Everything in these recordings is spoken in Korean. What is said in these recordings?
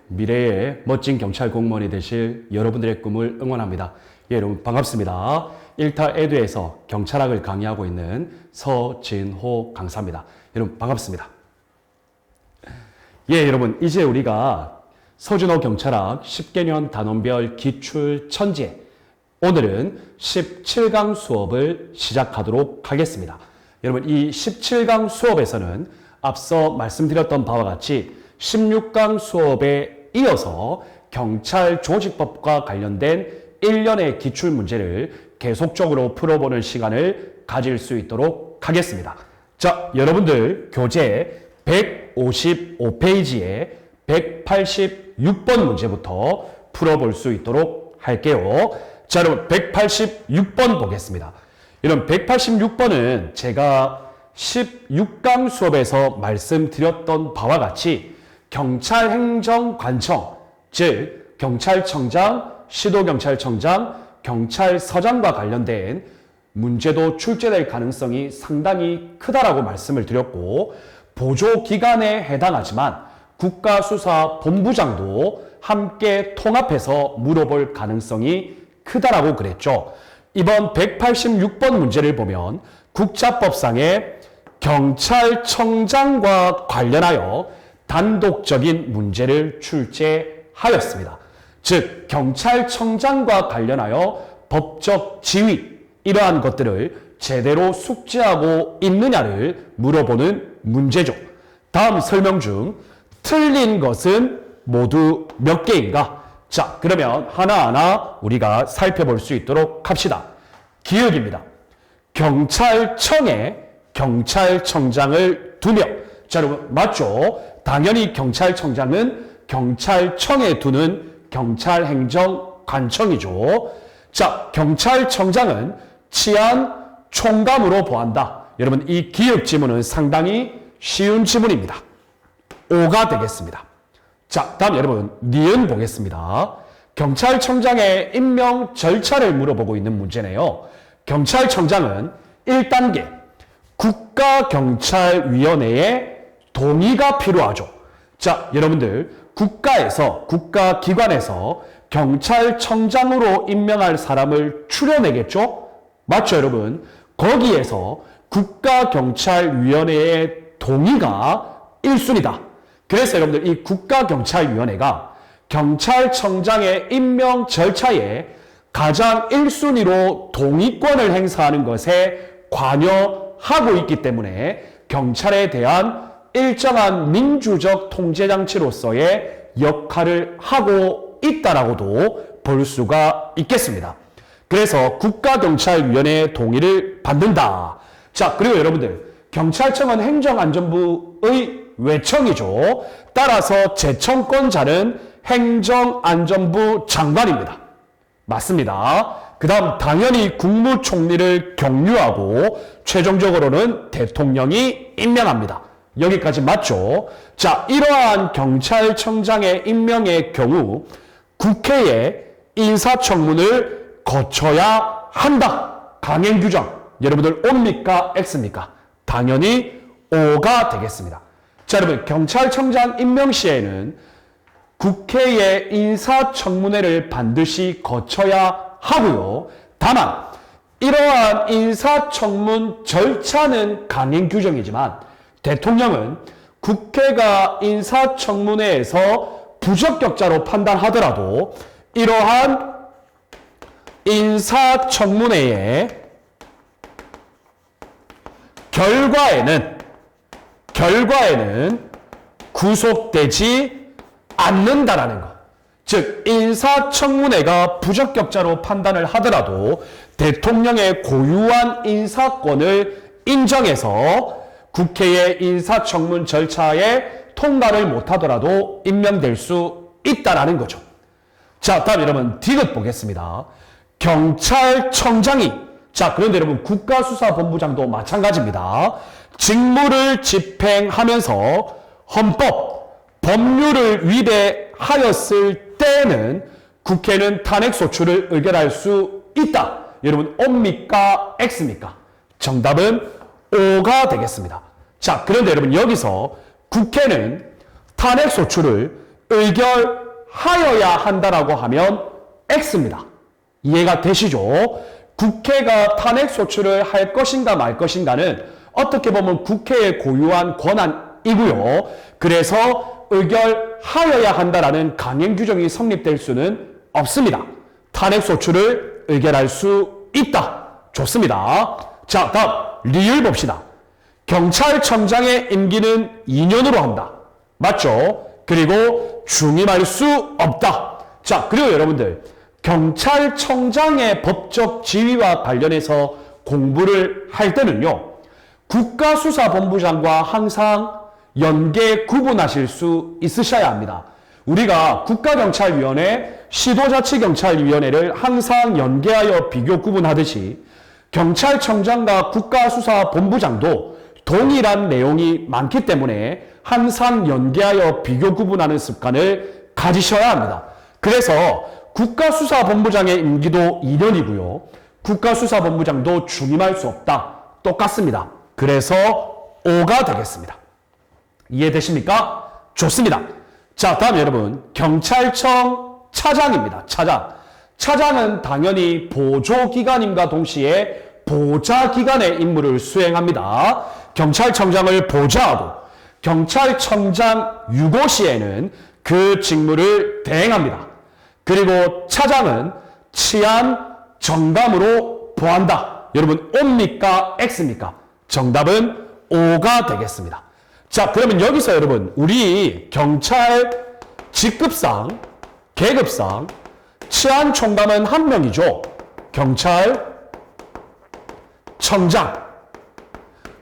미래의 멋진 경찰 공무원이 되실 여러분들의 꿈을 응원합니다. 여러분 반갑습니다. 1타 에듀에서 경찰학을 강의하고 있는 서진호 강사입니다. 여러분 반갑습니다. 여러분 이제 우리가 서진호 경찰학 10개년 단원별 기출 천재, 오늘은 17강 수업을 시작하도록 하겠습니다. 여러분 이 17강 수업에서는 앞서 말씀드렸던 바와 같이 16강 수업에 이어서 경찰 조직법과 관련된 1년의 기출 문제를 계속적으로 풀어보는 시간을 가질 수 있도록 하겠습니다. 자, 여러분들 교재 155페이지에 186번 문제부터 풀어볼 수 있도록 할게요. 자, 여러분 186번 보겠습니다. 이런 186번은 제가 16강 수업에서 말씀드렸던 바와 같이 경찰행정관청, 즉 경찰청장, 시도경찰청장, 경찰서장과 관련된 문제도 출제될 가능성이 상당히 크다라고 말씀을 드렸고, 보조기관에 해당하지만 국가수사본부장도 함께 통합해서 물어볼 가능성이 크다라고 그랬죠. 이번 186번 문제를 보면 국자법상의 경찰청장과 관련하여 단독적인 문제를 출제하였습니다. 즉 경찰청장과 관련하여 법적 지위, 이러한 것들을 제대로 숙지하고 있느냐를 물어보는 문제죠. 다음 설명 중 틀린 것은 모두 몇 개인가? 자, 그러면 하나하나 우리가 살펴볼 수 있도록 합시다. 기억입니다. 경찰청에 경찰청장을 두며, 자, 여러분 맞죠? 당연히 경찰청장은 경찰청에 두는 경찰행정관청이죠. 자, 경찰청장은 치안 총감으로 보한다. 여러분 이 기억 지문은 상당히 쉬운 지문입니다. 5가 되겠습니다. 자, 다음 여러분 니은 보겠습니다. 경찰청장의 임명 절차를 물어보고 있는 문제네요. 경찰청장은 1단계 국가경찰위원회의 동의가 필요하죠. 자, 여러분들 국가기관에서 경찰청장으로 임명할 사람을 추려내겠죠? 맞죠, 여러분? 거기에서 국가경찰위원회의 동의가 1순위다. 그래서 여러분들 이 국가경찰위원회가 경찰청장의 임명 절차에 가장 1순위로 동의권을 행사하는 것에 관여하고 있기 때문에 경찰에 대한 일정한 민주적 통제장치로서의 역할을 하고 있다라고도 볼 수가 있겠습니다. 그래서 국가경찰위원회의 동의를 받는다. 자, 그리고 여러분들 경찰청은 행정안전부의 외청이죠. 따라서 제청권자는 행정안전부 장관입니다. 맞습니다. 그 다음 당연히 국무총리를 경유하고 최종적으로는 대통령이 임명합니다. 여기까지 맞죠? 자, 이러한 경찰청장의 임명의 경우 국회에 인사청문을 거쳐야 한다. 강행규정. 여러분들 O입니까? X입니까? 당연히 O가 되겠습니다. 자, 여러분 경찰청장 임명 시에는 국회의 인사청문회를 반드시 거쳐야 하고요. 다만 이러한 인사청문 절차는 강행규정이지만 대통령은 국회가 인사청문회에서 부적격자로 판단하더라도 이러한 인사청문회의 결과에는 구속되지 않는다라는 것. 즉 인사청문회가 부적격자로 판단을 하더라도 대통령의 고유한 인사권을 인정해서 국회의 인사청문 절차에 통과를 못하더라도 임명될 수 있다라는 거죠. 자, 다음 여러분 디귿 보겠습니다. 경찰청장이, 자, 그런데 여러분 국가수사본부장도 마찬가지입니다. 직무를 집행하면서 헌법, 법률을 위배하였을 때는 국회는 탄핵소추를 의결할 수 있다. 여러분 O입니까? X입니까? 정답은 O가 되겠습니다. 자, 그런데 여러분 여기서 국회는 탄핵소추를 의결하여야 한다라고 하면 X입니다. 이해가 되시죠? 국회가 탄핵소추를 할 것인가 말 것인가는 어떻게 보면 국회의 고유한 권한이고요. 그래서 의결하여야 한다라는 강행 규정이 성립될 수는 없습니다. 탄핵소추를 의결할 수 있다. 좋습니다. 자, 다음 리을 봅시다. 경찰청장의 임기는 2년으로 한다. 맞죠? 그리고 중임할 수 없다. 자, 그리고 여러분들 경찰청장의 법적 지위와 관련해서 공부를 할 때는요. 국가수사본부장과 항상 연계 구분하실 수 있으셔야 합니다. 우리가 국가경찰위원회, 시도자치경찰위원회를 항상 연계하여 비교 구분하듯이 경찰청장과 국가수사본부장도 동일한 내용이 많기 때문에 항상 연계하여 비교 구분하는 습관을 가지셔야 합니다. 그래서 국가수사본부장의 임기도 2년이고요. 국가수사본부장도 중임할 수 없다. 똑같습니다. 그래서 5가 되겠습니다. 이해되십니까? 좋습니다. 자, 다음 여러분 경찰청 차장입니다. 차장. 차장은 당연히 보조기관임과 동시에 보좌기관의 임무를 수행합니다. 경찰청장을 보좌하고 경찰청장 유고 시에는 그 직무를 대행합니다. 그리고 차장은 치안 정감으로 보한다. 여러분 O입니까? X입니까? 정답은 O가 되겠습니다. 자, 그러면 여기서 여러분 우리 경찰 직급상 계급상 치안 총감은 한 명이죠. 경찰청장.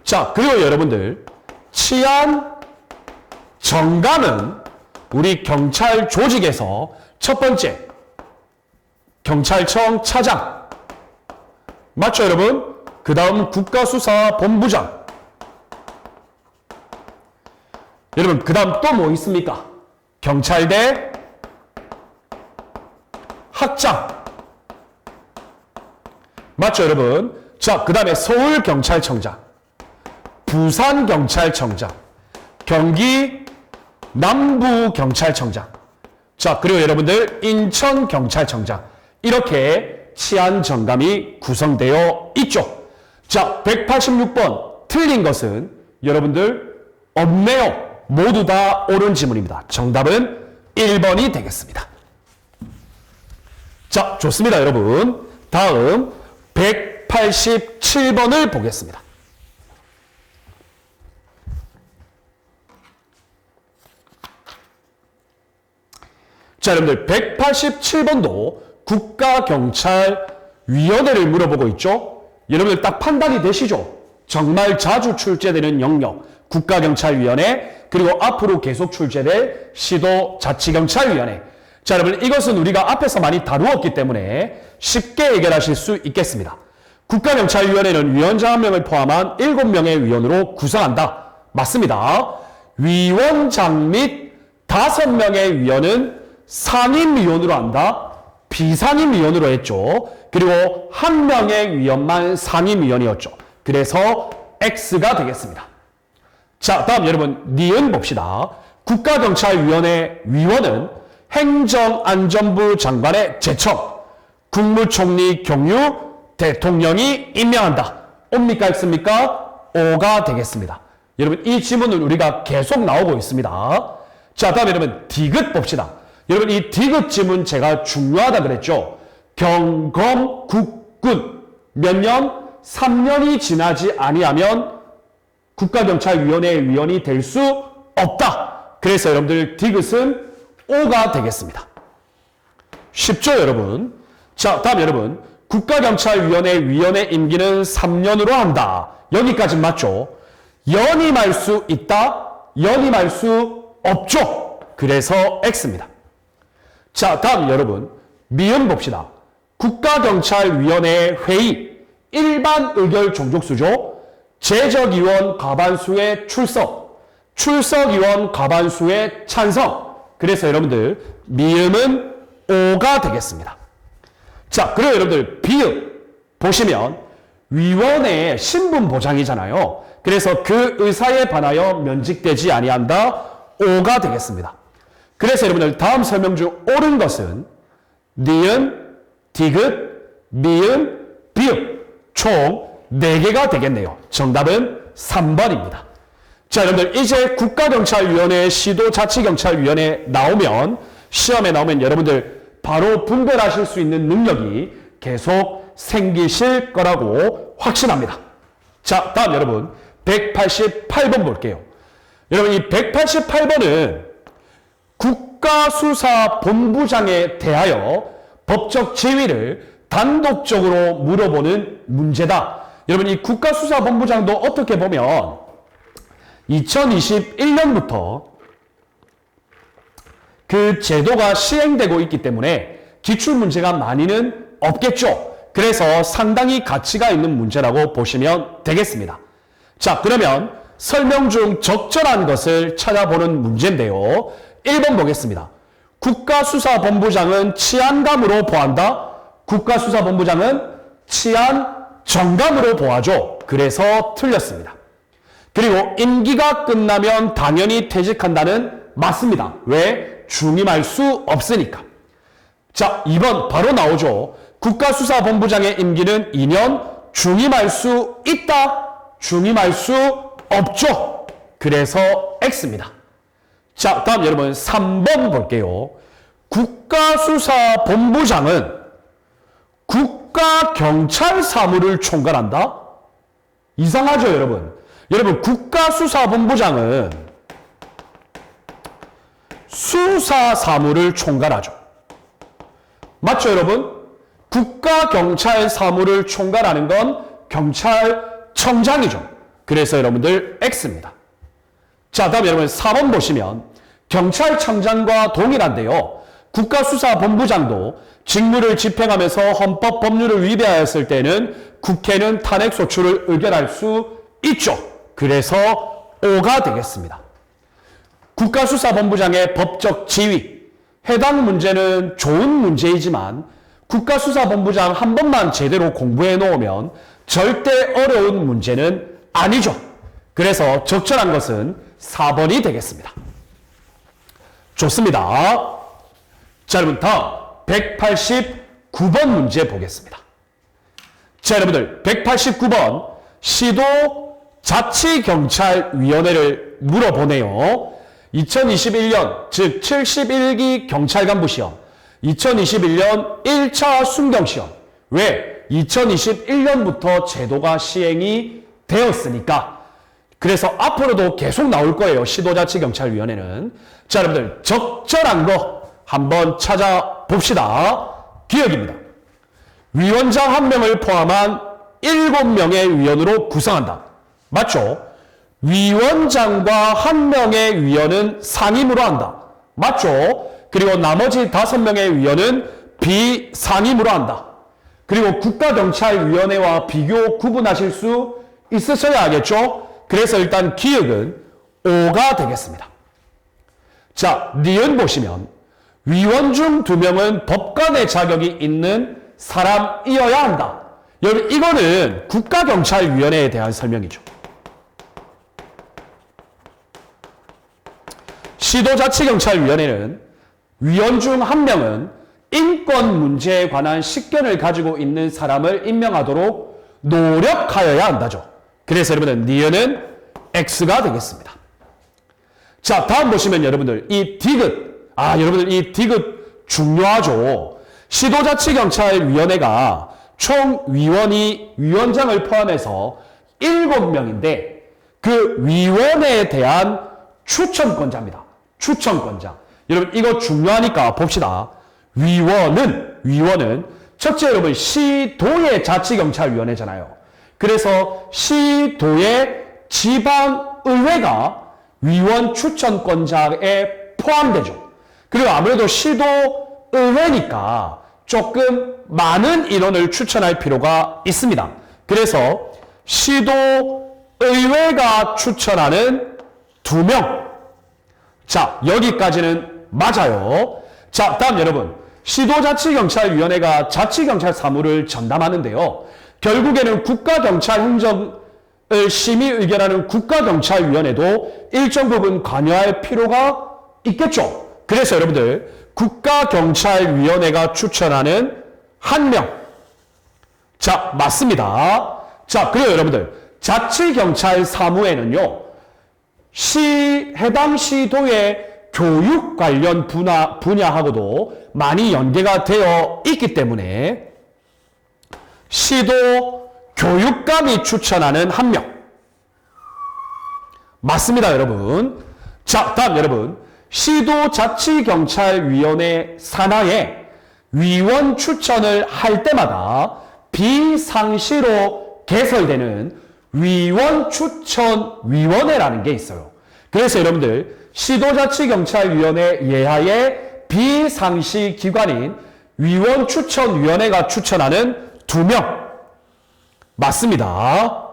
자, 그리고 여러분들 치안 정감은 우리 경찰 조직에서 첫 번째 경찰청 차장. 맞죠, 여러분? 그 다음 국가수사본부장. 여러분, 그 다음 또 뭐 있습니까? 경찰대 학장. 맞죠, 여러분? 자, 그 다음에 서울경찰청장, 부산경찰청장, 경기 남부경찰청장. 자, 그리고 여러분들 인천경찰청장. 이렇게 치안정감이 구성되어 있죠. 자, 186번 틀린 것은 여러분들 없네요. 모두 다 옳은 지문입니다. 정답은 1번이 되겠습니다. 자, 좋습니다, 여러분. 다음 187번을 보겠습니다. 자, 여러분들 187번도 국가경찰위원회를 물어보고 있죠. 여러분들 딱 판단이 되시죠? 정말 자주 출제되는 영역 국가경찰위원회, 그리고 앞으로 계속 출제될 시도자치경찰위원회. 자, 여러분 이것은 우리가 앞에서 많이 다루었기 때문에 쉽게 해결하실 수 있겠습니다. 국가경찰위원회는 위원장 1명을 포함한 7명의 위원으로 구성한다. 맞습니다. 위원장 및 5명의 위원은 상임위원으로 한다. 비상임위원으로 했죠. 그리고 1명의 위원만 상임위원이었죠. 그래서 X가 되겠습니다. 자, 다음 여러분 니은 봅시다. 국가경찰위원회 위원은 행정안전부 장관의 제청, 국무총리 경유, 대통령이 임명한다. O입니까? X입니까? O가 되겠습니다. 여러분 이 지문은 우리가 계속 나오고 있습니다. 자, 다음 여러분 디귿 봅시다. 여러분 이 디귿 지문 제가 중요하다 그랬죠. 경검 국군 몇 년? 3년이 지나지 아니하면 국가경찰위원회 위원이 될 수 없다. 그래서 여러분들 디귿은 O가 되겠습니다. 쉽죠, 여러분? 자, 다음 여러분 국가경찰위원회 위원의 임기는 3년으로 한다. 여기까지 맞죠? 연임할 수 있다? 연임할 수 없죠? 그래서 X입니다. 자, 다음 여러분 미음 봅시다. 국가경찰위원회 회의 일반 의결 종족수죠. 제적위원 과반수의 출석, 출석위원 과반수의 찬성. 그래서 여러분들 미음은 O가 되겠습니다. 자, 그리고 여러분들 비음 보시면 위원회의 신분 보장이잖아요. 그래서 그 의사에 반하여 면직되지 아니한다. O가 되겠습니다. 그래서 여러분들 다음 설명 중 옳은 것은 니은, 디귿, 미음, 비읍 총 4개가 되겠네요. 정답은 3번입니다. 자, 여러분들 이제 국가경찰위원회, 시도자치경찰위원회 나오면 시험에 나오면 여러분들 바로 분별하실 수 있는 능력이 계속 생기실 거라고 확신합니다. 자, 다음 여러분 188번 볼게요. 여러분 이 188번은 국가수사본부장에 대하여 법적 지위를 단독적으로 물어보는 문제다. 여러분 이 국가수사본부장도 어떻게 보면 2021년부터 그 제도가 시행되고 있기 때문에 기출문제가 많이는 없겠죠. 그래서 상당히 가치가 있는 문제라고 보시면 되겠습니다. 자, 그러면 설명 중 적절한 것을 찾아보는 문제인데요. 1번 보겠습니다. 국가수사본부장은 치안감으로 보한다. 국가수사본부장은 치안정감으로 보하죠. 그래서 틀렸습니다. 그리고 임기가 끝나면 당연히 퇴직한다는 맞습니다. 왜? 중임할 수 없으니까. 자, 2번 바로 나오죠. 국가수사본부장의 임기는 2년, 중임할 수 있다, 중임할 수 없죠. 그래서 X입니다. 자, 다음 여러분 3번 볼게요. 국가수사본부장은 국가경찰사무를 총괄한다? 이상하죠, 여러분? 여러분, 국가수사본부장은 수사사무를 총괄하죠. 맞죠, 여러분? 국가경찰사무를 총괄하는 건 경찰청장이죠. 그래서 여러분들 X입니다. 자, 다음 여러분 4번 보시면 경찰청장과 동일한데요. 국가수사본부장도 직무를 집행하면서 헌법 법률을 위배하였을 때는 국회는 탄핵소추를 의결할 수 있죠. 그래서 O가 되겠습니다. 국가수사본부장의 법적 지위. 해당 문제는 좋은 문제이지만 국가수사본부장 한 번만 제대로 공부해 놓으면 절대 어려운 문제는 아니죠. 그래서 적절한 것은 4번이 되겠습니다. 좋습니다. 자, 여러분 다음 189번 문제 보겠습니다. 자, 여러분들 189번 시도자치경찰위원회를 물어보네요. 2021년 즉 71기 경찰간부 시험, 2021년 1차 순경시험. 왜? 2021년부터 제도가 시행이 되었으니까. 그래서 앞으로도 계속 나올 거예요. 시도자치경찰위원회는. 자, 여러분들 적절한 거 한번 찾아봅시다. 기억입니다. 위원장 1명을 포함한 7명의 위원으로 구성한다. 맞죠? 위원장과 1명의 위원은 상임으로 한다. 맞죠? 그리고 나머지 5명의 위원은 비상임으로 한다. 그리고 국가경찰위원회와 비교 구분하실 수 있으셔야 하겠죠? 그래서 일단 기억은 O가 되겠습니다. 자, 니은 보시면 위원 중 2명은 법관의 자격이 있는 사람이어야 한다. 여러분 이거는 국가경찰위원회에 대한 설명이죠. 시도자치경찰위원회는 위원 중 1명은 인권 문제에 관한 식견을 가지고 있는 사람을 임명하도록 노력하여야 한다죠. 그래서 여러분은 니은은 X가 되겠습니다. 자, 다음 보시면 여러분들 이 디귿, 여러분들 이 디귿 중요하죠. 시도자치경찰위원회가 총 위원이 위원장을 포함해서 7명인데 그 위원회에 대한 추천권자입니다. 추천권자. 여러분 이거 중요하니까 봅시다. 위원은 첫째 여러분 시도의 자치경찰위원회잖아요. 그래서 시도의 지방의회가 위원 추천권자에 포함되죠. 그리고 아무래도 시도의회니까 조금 많은 인원을 추천할 필요가 있습니다. 그래서 시도의회가 추천하는 2명. 자, 여기까지는 맞아요. 자, 다음 여러분. 시도자치경찰위원회가 자치경찰 사무를 전담하는데요. 결국에는 국가경찰행정을 심의 의결하는 국가경찰위원회도 일정 부분 관여할 필요가 있겠죠. 그래서 여러분들 국가경찰위원회가 추천하는 한 명. 자, 맞습니다. 자, 그리고 여러분들 자치경찰 사무에는요. 해당 시도의 교육 관련 분야하고도 많이 연계가 되어 있기 때문에 시도 교육감이 추천하는 한 명. 맞습니다, 여러분. 자, 다음 여러분. 시도자치경찰위원회 산하에 위원 추천을 할 때마다 비상시로 개설되는 위원추천위원회라는 게 있어요. 그래서 여러분들 시도자치경찰위원회 예하의 비상시 기관인 위원추천위원회가 추천하는 2명. 맞습니다.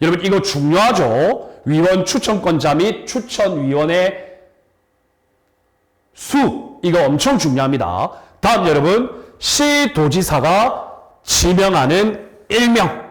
여러분 이거 중요하죠. 위원 추천권자 및 추천위원회 수, 이거 엄청 중요합니다. 다음 여러분, 시도지사가 지명하는 1명.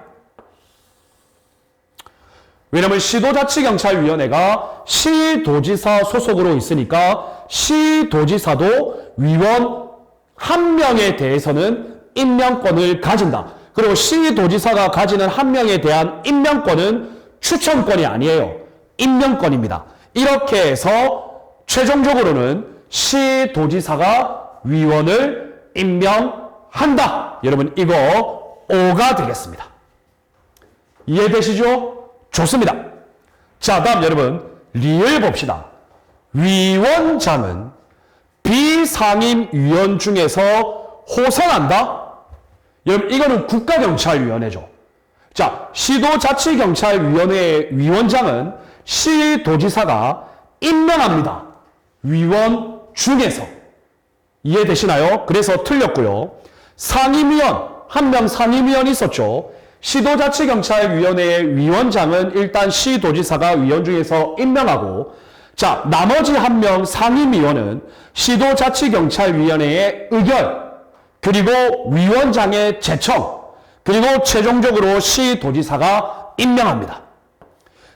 왜냐면 시도자치경찰위원회가 시도지사 소속으로 있으니까 시도지사도 위원 1명에 대해서는 임명권을 가진다. 그리고 시도지사가 가지는 1명에 대한 임명권은 추천권이 아니에요. 임명권입니다. 이렇게 해서 최종적으로는 시도지사가 위원을 임명한다. 여러분 이거 O가 되겠습니다. 이해되시죠? 좋습니다. 자, 다음 여러분 리을 봅시다. 위원장은 비상임위원 중에서 호선한다? 여러분 이거는 국가경찰위원회죠. 자, 시도자치경찰위원회 위원장은 시도지사가 임명합니다. 위원 중에서. 이해되시나요? 그래서 틀렸고요. 상임위원, 한 명 상임위원이 있었죠. 시도자치경찰위원회의 위원장은 일단 시도지사가 위원 중에서 임명하고, 자, 나머지 한 명 상임위원은 시도자치경찰위원회의 의결, 그리고 위원장의 제청, 그리고 최종적으로 시도지사가 임명합니다.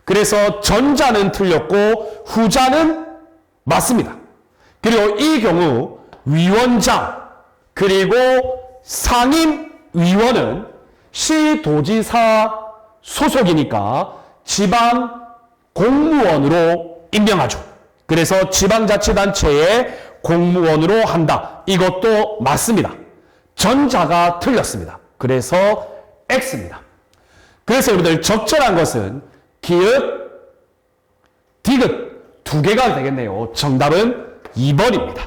그래서 전자는 틀렸고 후자는 맞습니다. 그리고 이 경우 위원장 그리고 상임위원은 시도지사 소속이니까 지방 공무원으로 임명하죠. 그래서 지방자치단체의 공무원으로 한다. 이것도 맞습니다. 전자가 틀렸습니다. 그래서 X입니다. 그래서 여러분들 적절한 것은 기읍, 디귿 2개가 되겠네요. 정답은 2번입니다.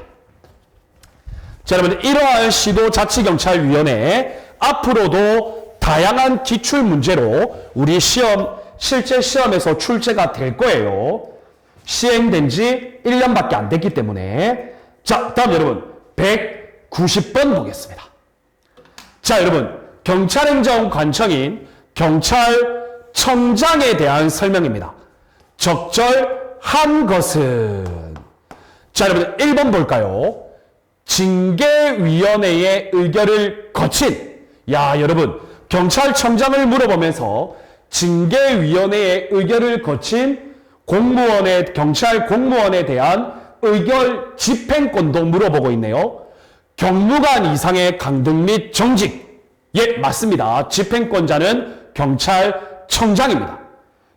자, 여러분 이러한 시도자치경찰위원회 앞으로도 다양한 기출문제로 우리 실제 시험에서 출제가 될 거예요. 시행된 지 1년밖에 안 됐기 때문에. 자, 다음 여러분 190번 보겠습니다. 자, 여러분 경찰행정관청인 경찰청장에 대한 설명입니다. 적절한 것은, 자, 여러분 1번 볼까요? 징계위원회의 의결을 거친, 야, 여러분 경찰청장을 물어보면서 징계위원회의 의결을 거친 경찰 공무원에 대한 의결 집행권도 물어보고 있네요. 경무관 이상의 강등 및 정직. 예, 맞습니다. 집행권자는 경찰청장입니다.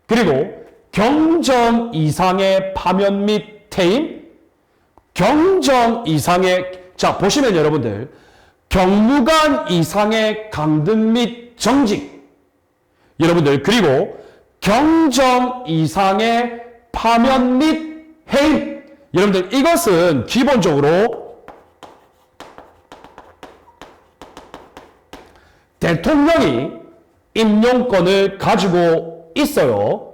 그리고 경정 이상의 파면 및 퇴임. 경정 이상의, 자, 보시면 여러분들 경무관 이상의 강등 및 정직. 여러분들 그리고 경정 이상의 파면 및 해임. 여러분들 이것은 기본적으로 대통령이 임용권을 가지고 있어요.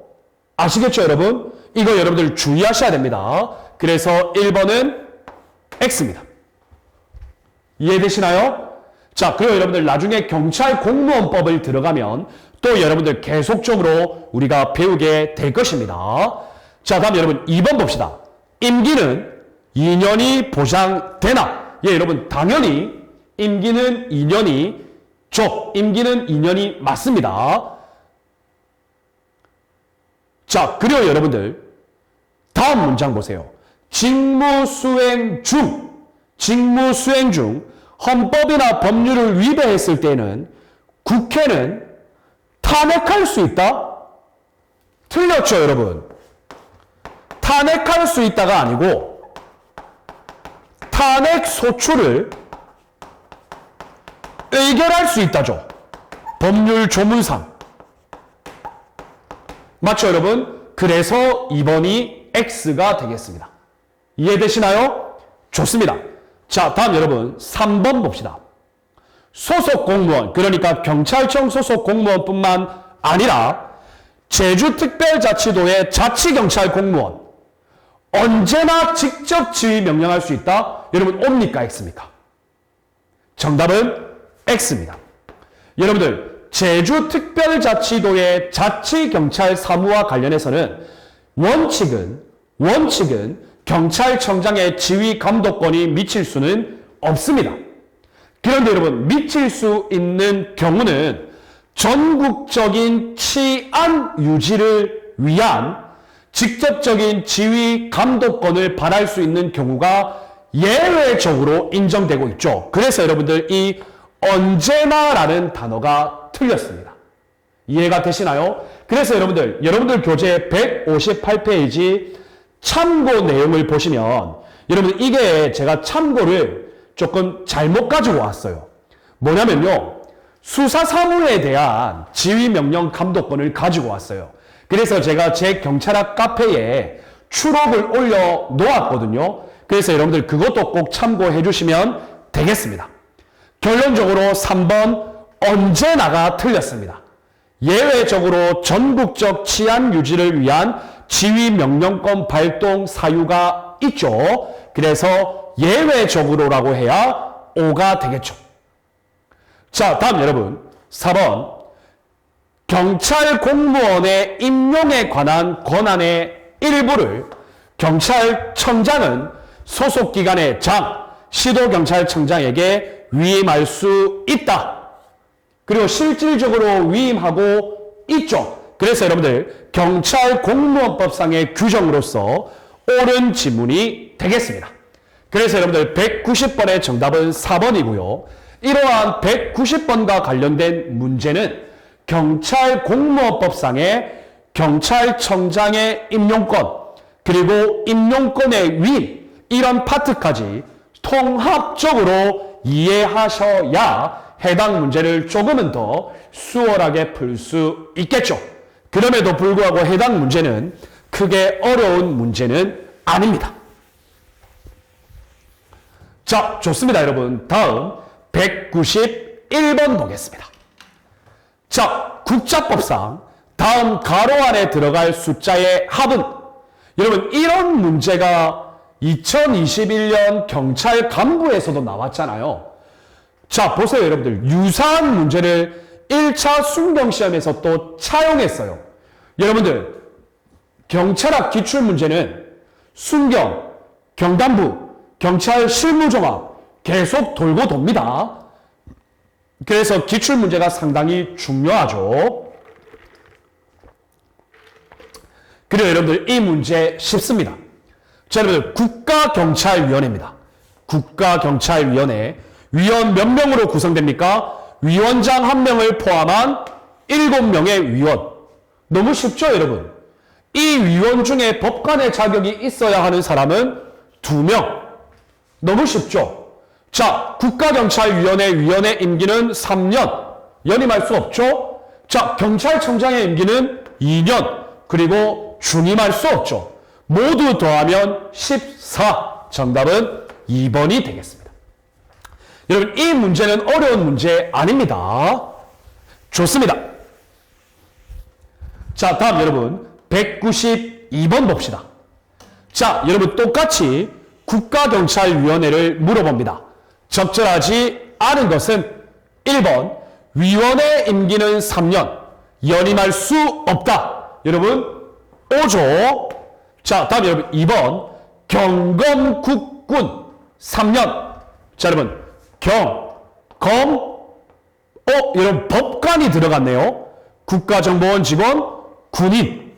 아시겠죠, 여러분? 이거 여러분들 주의하셔야 됩니다. 그래서 1번은 X입니다. 이해되시나요? 자, 그리고 여러분들 나중에 경찰 공무원법을 들어가면 또 여러분들 계속적으로 우리가 배우게 될 것입니다. 자, 다음 여러분 2번 봅시다. 임기는 2년이 보장되나? 예, 여러분 당연히 임기는 2년이 임기는 2년이 맞습니다. 자, 그리고 여러분들 다음 문장 보세요. 직무수행 중 헌법이나 법률을 위배했을 때는 국회는 탄핵할 수 있다? 틀렸죠, 여러분. 탄핵할 수 있다가 아니고 탄핵 소추를 의결할 수 있다죠. 법률 조문상. 맞죠, 여러분? 그래서 2번이 X가 되겠습니다. 이해되시나요? 좋습니다. 자, 다음 여러분 3번 봅시다. 소속 공무원, 그러니까 경찰청 소속 공무원뿐만 아니라 제주특별자치도의 자치경찰 공무원 언제나 직접 지휘 명령할 수 있다? 여러분 O입니까? X입니까? 정답은 X입니다. 여러분들 제주특별자치도의 자치경찰 사무와 관련해서는 원칙은 경찰청장의 지휘 감독권이 미칠 수는 없습니다. 그런데 여러분 미칠 수 있는 경우는 전국적인 치안 유지를 위한 직접적인 지휘 감독권을 발할 수 있는 경우가 예외적으로 인정되고 있죠. 그래서 여러분들 이 언제나라는 단어가 틀렸습니다. 이해가 되시나요? 그래서 여러분들 교재 158페이지 참고 내용을 보시면 여러분 이게 제가 참고를 조금 잘못 가지고 왔어요. 뭐냐면요. 수사사무에 대한 지휘명령 감독권을 가지고 왔어요. 그래서 제가 제 경찰학 카페에 추록을 올려 놓았거든요. 그래서 여러분들 그것도 꼭 참고해 주시면 되겠습니다. 결론적으로 3번 언제나가 틀렸습니다. 예외적으로 전국적 치안 유지를 위한 지휘 명령권 발동 사유가 있죠. 그래서 예외적으로라고 해야 O가 되겠죠. 자, 다음 여러분 4번 경찰 공무원의 임용에 관한 권한의 일부를 경찰청장은 소속기관의 시도경찰청장에게 위임할 수 있다. 그리고 실질적으로 위임하고 있죠. 그래서 여러분들 경찰공무원법상의 규정으로서 옳은 지문이 되겠습니다. 그래서 여러분들 190번의 정답은 4번이고요. 이러한 190번과 관련된 문제는 경찰공무원법상의 경찰청장의 임용권 그리고 임용권의 위임 이런 파트까지 통합적으로 이해하셔야 해당 문제를 조금은 더 수월하게 풀 수 있겠죠. 그럼에도 불구하고 해당 문제는 크게 어려운 문제는 아닙니다. 자, 좋습니다, 여러분. 다음 191번 보겠습니다. 자, 국자법상 다음 가로 안에 들어갈 숫자의 합은 여러분 이런 문제가 2021년 경찰 간부에서도 나왔잖아요. 자, 보세요, 여러분들. 유사한 문제를 1차 순경시험에서 또 차용했어요. 여러분들, 경찰학 기출문제는 순경, 경단부, 경찰 실무종합 계속 돌고 돕니다. 그래서 기출문제가 상당히 중요하죠. 그리고 여러분들, 이 문제 쉽습니다. 자, 여러분들, 국가경찰위원회입니다. 국가경찰위원회. 위원 몇 명으로 구성됩니까? 위원장 1명을 포함한 7명의 위원. 너무 쉽죠, 여러분? 이 위원 중에 법관의 자격이 있어야 하는 사람은 2명. 너무 쉽죠? 자, 국가경찰위원회 위원의 임기는 3년. 연임할 수 없죠? 자, 경찰청장의 임기는 2년. 그리고 중임할 수 없죠. 모두 더하면 14. 정답은 2번이 되겠습니다. 여러분, 이 문제는 어려운 문제 아닙니다. 좋습니다. 자, 다음 여러분 192번 봅시다. 자, 여러분 똑같이 국가경찰위원회를 물어봅니다. 적절하지 않은 것은 1번 위원의 임기는 3년 연임할 수 없다. 여러분 O죠. 자, 다음 여러분 2번 경검국군 3년. 자, 여러분 여러분 법관이 들어갔네요. 국가정보원 직원, 군인.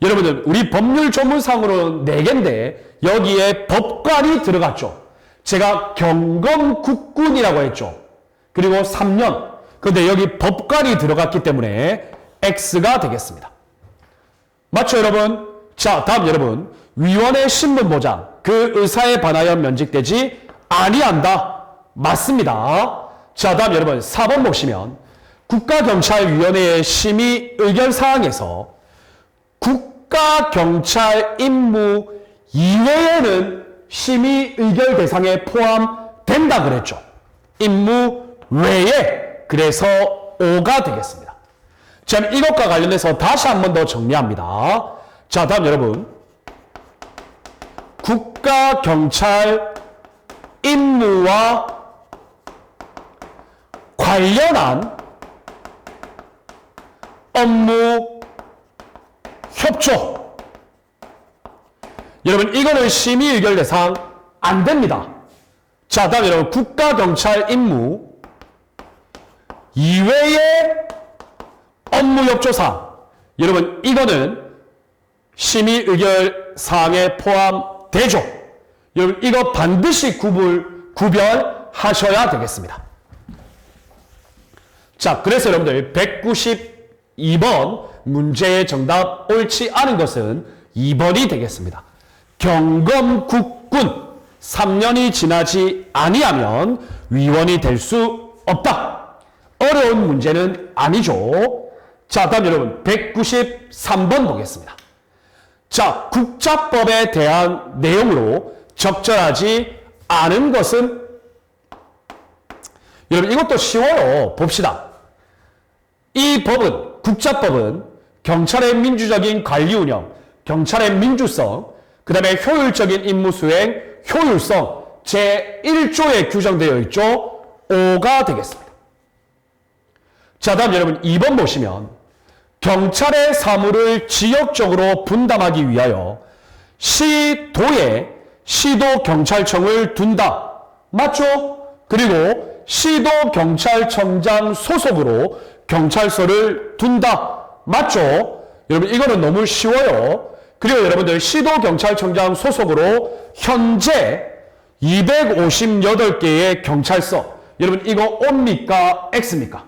여러분들 우리 법률 조문상으로는 4개인데 여기에 법관이 들어갔죠. 제가 경검국군이라고 했죠. 그리고 3년. 근데 여기 법관이 들어갔기 때문에 X가 되겠습니다. 맞죠, 여러분? 자, 다음 여러분. 위원회 신분보장. 그 의사에 반하여 면직되지 아니한다. 맞습니다. 자, 다음 여러분. 4번 보시면 국가경찰위원회의 심의 의결사항에서 국가경찰 임무 이외에는 심의 의결 대상에 포함된다 그랬죠. 임무 외에. 그래서 5가 되겠습니다. 자, 이것과 관련해서 다시 한 번 더 정리합니다. 자, 다음 여러분. 국가경찰 임무와 관련한 업무 협조. 여러분, 이거는 심의 의결 대상 안 됩니다. 자, 다음 여러분. 국가경찰 임무 이외의 업무 협조사항. 여러분, 이거는 심의 의결 사항에 포함되죠. 여러분, 이거 반드시 구별하셔야 되겠습니다. 자, 그래서 여러분들 192번 문제의 정답 옳지 않은 것은 2번이 되겠습니다. 경검국군 3년이 지나지 아니하면 위원이 될 수 없다. 어려운 문제는 아니죠. 자, 다음 여러분 193번 보겠습니다. 자, 국자법에 대한 내용으로 적절하지 않은 것은 여러분 이것도 쉬워요. 봅시다. 이 법은 국자법은 경찰의 민주적인 관리 운영, 경찰의 민주성, 그 다음에 효율적인 임무 수행, 효율성 제1조에 규정되어 있죠. 5가 되겠습니다. 자, 다음 여러분 2번 보시면 경찰의 사무를 지역적으로 분담하기 위하여 시도에 시도경찰청을 둔다. 맞죠? 그리고 시도경찰청장 소속으로 경찰서를 둔다. 맞죠? 여러분 이거는 너무 쉬워요. 그리고 여러분들 시도경찰청장 소속으로 현재 258개의 경찰서. 여러분 이거 O입니까? X입니까?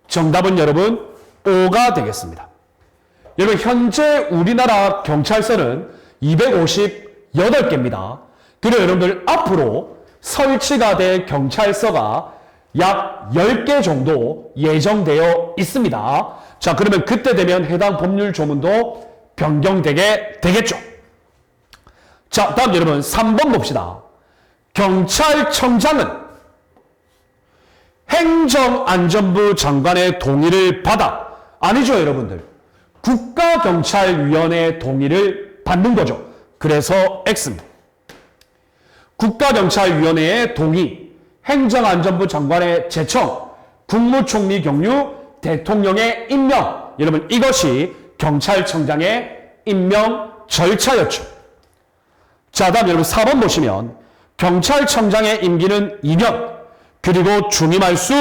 정답은 여러분 5가 되겠습니다. 여러분 현재 우리나라 경찰서는 258개입니다. 그리고 여러분들 앞으로 설치가 될 경찰서가 약 10개 정도 예정되어 있습니다. 자, 그러면 그때 되면 해당 법률 조문도 변경되게 되겠죠. 자, 다음 여러분 3번 봅시다. 경찰청장은 행정안전부 장관의 동의를 받아. 아니죠, 여러분들. 국가경찰위원회의 동의를 받는 거죠. 그래서 X입니다. 국가경찰위원회의 동의, 행정안전부 장관의 제청, 국무총리 경유, 대통령의 임명. 여러분 이것이 경찰청장의 임명 절차였죠. 자, 다음 여러분 4번 보시면 경찰청장의 임기는 2년. 그리고 중임할 수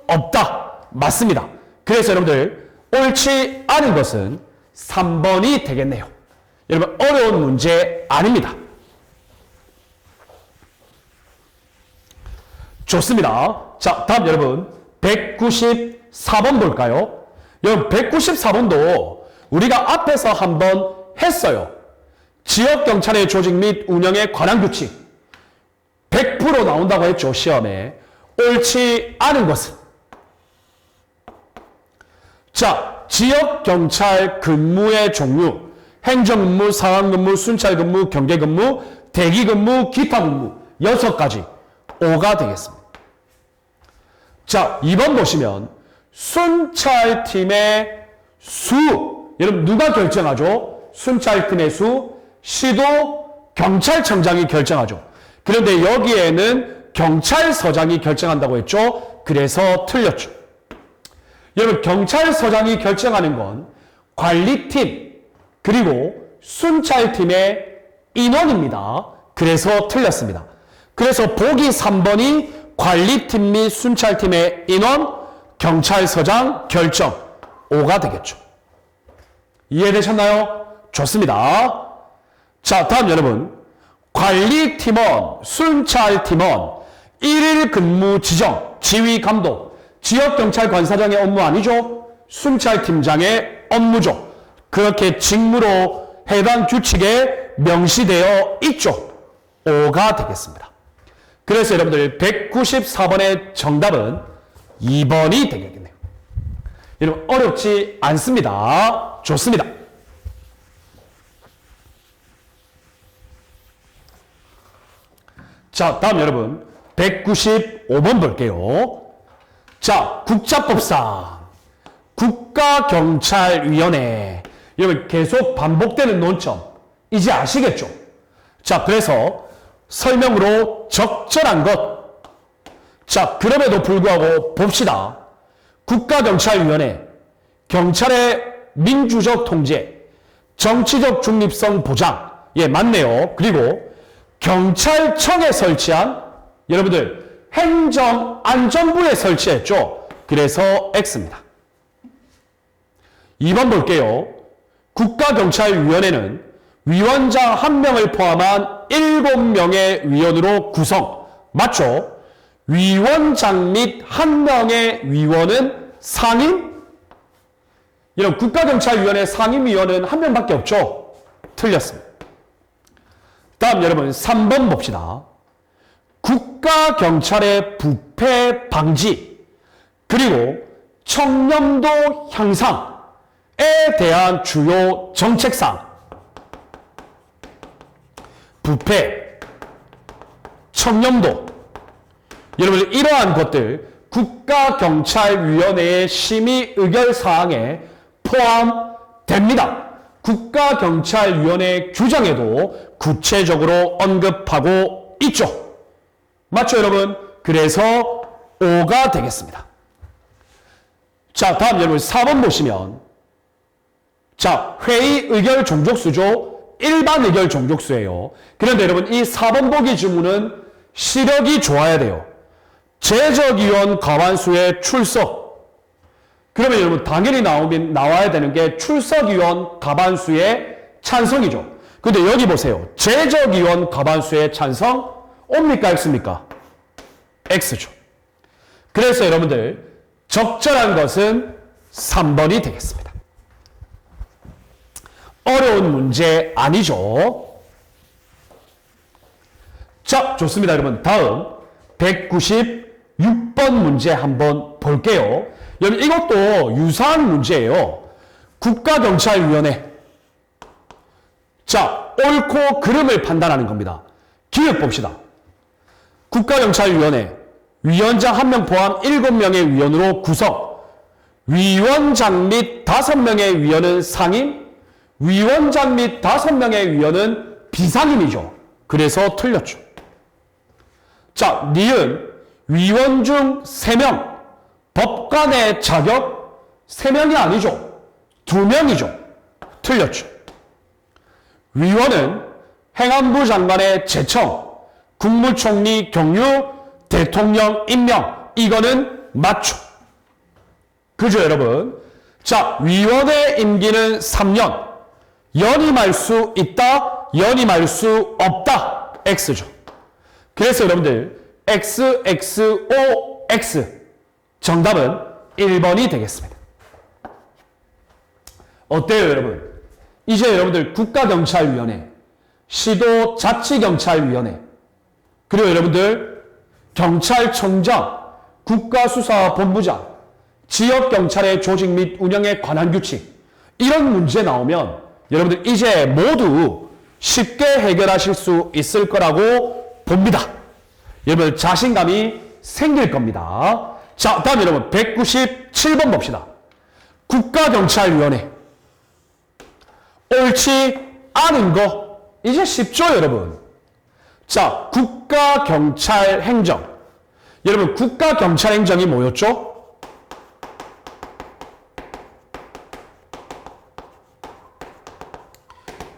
없다. 맞습니다. 그래서 여러분들 옳지 않은 것은 3번이 되겠네요. 여러분 어려운 문제 아닙니다. 좋습니다. 자, 다음 여러분 194번 볼까요? 여러분 194번도 우리가 앞에서 한번 했어요. 지역경찰의 조직 및 운영에 관한 규칙 100% 나온다고 했죠. 시험에. 옳지 않은 것은 자, 지역경찰 근무의 종류 행정근무, 상황근무, 순찰근무, 경계근무, 대기근무, 기타근무 6가지 5가 되겠습니다. 자, 2번 보시면 순찰팀의 수 여러분 누가 결정하죠? 순찰팀의 수 시도 경찰청장이 결정하죠. 그런데 여기에는 경찰서장이 결정한다고 했죠. 그래서 틀렸죠. 여러분 경찰서장이 결정하는 건 관리팀 그리고 순찰팀의 인원입니다. 그래서 틀렸습니다. 그래서 보기 3번이 관리팀 및 순찰팀의 인원, 경찰서장 결정 5가 되겠죠. 이해되셨나요? 좋습니다. 자, 다음 여러분. 관리팀원, 순찰팀원, 1일 근무 지정, 지휘 감독, 지역경찰관사장의 업무 아니죠? 순찰팀장의 업무죠. 그렇게 직무로 해당 규칙에 명시되어 있죠. 5가 되겠습니다. 그래서 여러분들 194번의 정답은 2번이 되겠네요. 여러분 어렵지 않습니다. 좋습니다. 자, 다음 여러분 195번 볼게요. 자, 국자법상 국가경찰위원회. 여러분 계속 반복되는 논점 이제 아시겠죠? 자, 그래서 설명으로 적절한 것. 자, 그럼에도 불구하고 봅시다. 국가경찰위원회, 경찰의 민주적 통제, 정치적 중립성 보장. 예, 맞네요. 그리고 경찰청에 설치한 여러분들 행정안전부에 설치했죠. 그래서 X입니다. 2번 볼게요. 국가경찰위원회는 위원장 1명을 포함한 7명의 위원으로 구성. 맞죠? 위원장 및 1명의 위원은 상임? 이런 국가경찰위원회 상임위원은 1명밖에 없죠? 틀렸습니다. 다음 여러분 3번 봅시다. 국가경찰의 부패 방지 그리고 청렴도 향상에 대한 주요 정책상. 부패, 청렴도. 여러분 이러한 것들 국가경찰위원회의 심의 의결사항에 포함됩니다. 국가경찰위원회 규정에도 구체적으로 언급하고 있죠. 맞죠 여러분? 그래서 5가 되겠습니다. 자, 다음 여러분 4번 보시면 자, 회의 의결 종족수죠. 일반 의결 종족수예요. 그런데 여러분 이 4번 보기 지문은 시력이 좋아야 돼요. 재적위원 과반수의 출석. 그러면 여러분 당연히 나와야 되는 게 출석위원 과반수의 찬성이죠. 근데 여기 보세요. 재적위원 과반수의 찬성 O입니까 X입니까? X죠. 그래서 여러분들 적절한 것은 3번이 되겠습니다. 어려운 문제 아니죠. 자, 좋습니다. 여러분 다음 196번 문제 한번 볼게요. 여러분 이것도 유사한 문제예요. 국가경찰위원회. 자, 옳고 그름을 판단하는 겁니다. 기억 봅시다. 국가경찰위원회 위원장 1명 포함 7명의 위원으로 구성. 위원장 및 5명의 위원은 상임, 위원장 및 5명의 위원은 비상임이죠. 그래서 틀렸죠. 자, 니은 위원 중 3명, 법관의 자격 3명이 아니죠. 2명이죠. 틀렸죠. 위원은 행안부 장관의 제청, 국무총리 경유, 대통령 임명. 이거는 맞죠. 그죠 여러분? 자, 위원의 임기는 3년. 연임할 수 있다, 연임할 수 없다. X죠. 그래서 여러분들 X, X, O, X. 정답은 1번이 되겠습니다. 어때요 여러분? 이제 여러분들 국가경찰위원회, 시도자치경찰위원회, 그리고 여러분들 경찰청장, 국가수사본부장, 지역경찰의 조직 및 운영에 관한 규칙, 이런 문제 나오면 여러분들 이제 모두 쉽게 해결하실 수 있을 거라고 봅니다. 여러분 자신감이 생길 겁니다. 자, 다음 여러분 197번 봅시다. 국가경찰위원회. 옳지 않은 거 이제 쉽죠 여러분. 자, 국가경찰행정. 여러분 국가경찰행정이 뭐였죠?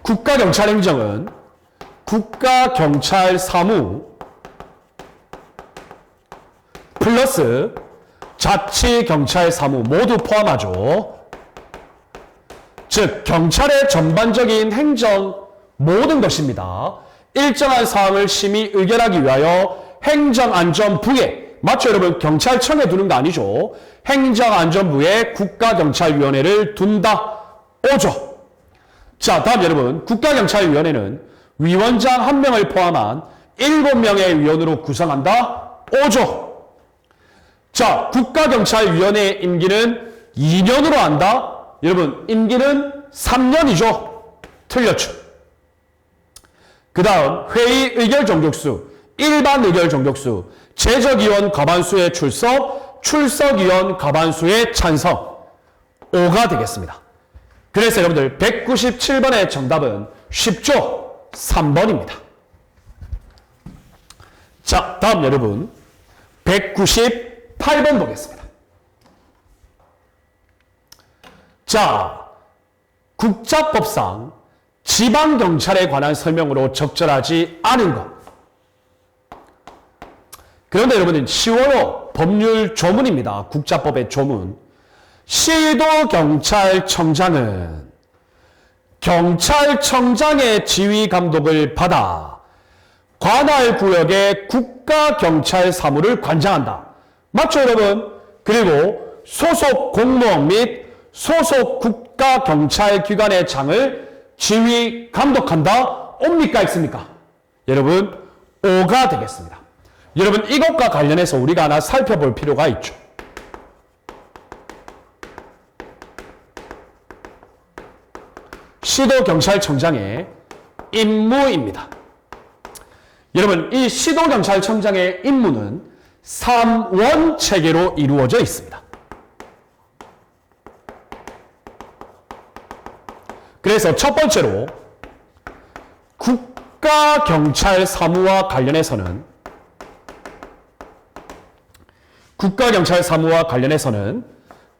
국가경찰행정은 국가경찰사무 플러스 자치경찰사무 모두 포함하죠. 즉 경찰의 전반적인 행정 모든 것입니다. 일정한 사항을 심의 의결하기 위하여 행정안전부에, 맞죠 여러분? 경찰청에 두는 거 아니죠. 행정안전부에 국가경찰위원회를 둔다. 5조. 자, 다음 여러분, 국가경찰위원회는 위원장 1명을 포함한 7명의 위원으로 구성한다. 5조. 자, 국가경찰위원회의 임기는 2년으로 한다. 여러분, 임기는 3년이죠. 틀렸죠. 그 다음, 회의 의결 정격수, 일반 의결 정격수, 제적위원 과반수의 출석, 출석위원 과반수의 찬성. 5가 되겠습니다. 그래서 여러분들 197번의 정답은 쉽죠? 3번입니다. 자, 다음 여러분 198번 보겠습니다. 자, 국자법상 지방경찰에 관한 설명으로 적절하지 않은 것. 그런데 여러분은 쉬워요. 법률 조문입니다. 국자법의 조문. 시도경찰청장은 경찰청장의 지휘 감독을 받아 관할 구역의 국가경찰 사무를 관장한다. 맞죠, 여러분? 그리고 소속 공무원 및 소속 국가경찰기관의 장을 지휘 감독한다. 옵니까, 있습니까? 여러분, 5가 되겠습니다. 여러분, 이것과 관련해서 우리가 하나 살펴볼 필요가 있죠. 시도경찰청장의 임무입니다. 여러분, 이 시도경찰청장의 임무는 3원 체계로 이루어져 있습니다. 그래서 첫 번째로 국가경찰 사무와 관련해서는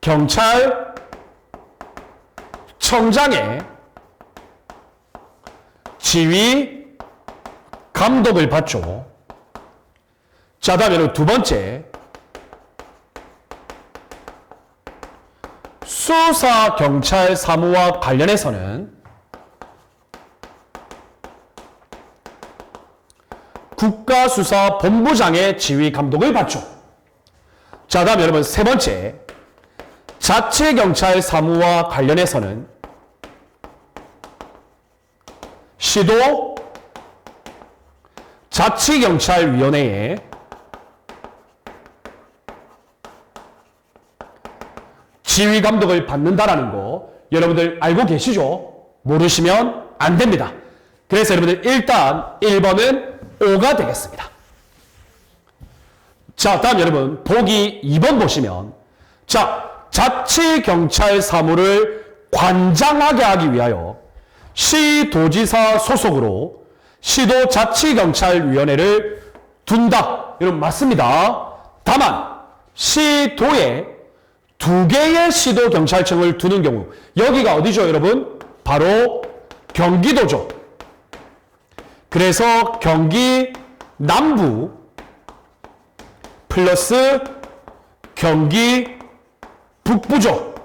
경찰청장의 지휘 감독을 받죠. 자, 다음에는 두 번째, 수사경찰 사무와 관련해서는 국가수사본부장의 지휘 감독을 받죠. 자, 다음 여러분 세 번째, 자치경찰 사무와 관련해서는 시도 자치경찰위원회의 지휘 감독을 받는다라는 거 여러분들 알고 계시죠? 모르시면 안 됩니다. 그래서 여러분들 일단 1번은 5가 되겠습니다. 자, 다음 여러분 보기 2번 보시면, 자, 자치경찰 사무를 관장하게 하기 위하여 시도지사 소속으로 시도자치경찰위원회를 둔다. 여러분 맞습니다. 다만 시도에 2개의 시도경찰청을 두는 경우, 여기가 어디죠 여러분? 바로 경기도죠. 그래서 경기 남부 플러스 경기 북부죠.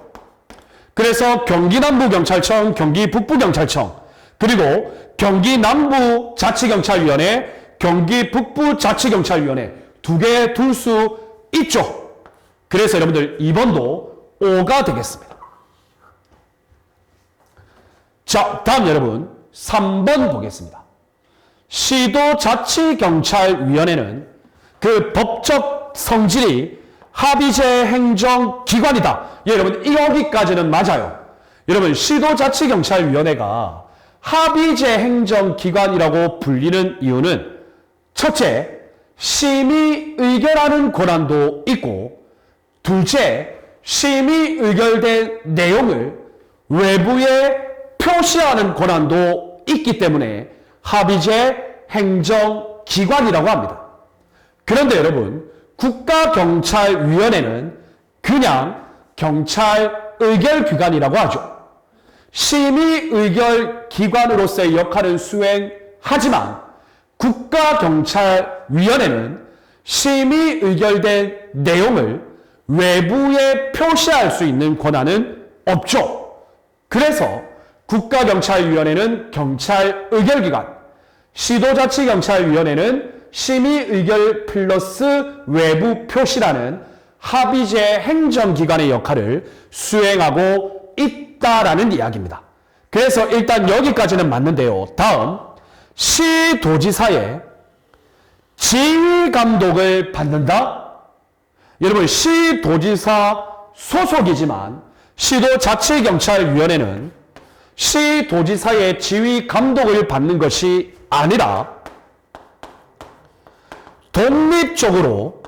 그래서 경기 남부 경찰청, 경기 북부 경찰청, 그리고 경기 남부 자치경찰위원회, 경기 북부 자치경찰위원회 2개 둘 수 있죠. 그래서 여러분들 2번도 5가 되겠습니다. 자, 다음 여러분 3번 보겠습니다. 시도자치경찰위원회는 그 법적 성질이 합의제 행정기관이다. 예, 여러분 여기까지는 맞아요. 여러분 시도자치경찰위원회가 합의제 행정기관이라고 불리는 이유는 첫째, 심의 의결하는 권한도 있고, 둘째, 심의 의결된 내용을 외부에 표시하는 권한도 있기 때문에 합의제 행정기관이라고 합니다. 그런데 여러분, 국가경찰위원회는 그냥 경찰의결기관이라고 하죠. 심의의결기관으로서의 역할은 수행하지만 국가경찰위원회는 심의의결된 내용을 외부에 표시할 수 있는 권한은 없죠. 그래서 국가경찰위원회는 경찰 의결기관, 시도자치경찰위원회는 심의의결 플러스 외부 표시라는 합의제 행정기관의 역할을 수행하고 있다라는 이야기입니다. 그래서 일단 여기까지는 맞는데요. 다음, 시도지사의 지휘감독을 받는다? 여러분, 시도지사 소속이지만 시도자치경찰위원회는 시도지사의 지휘감독을 받는 것이 아니라 독립적으로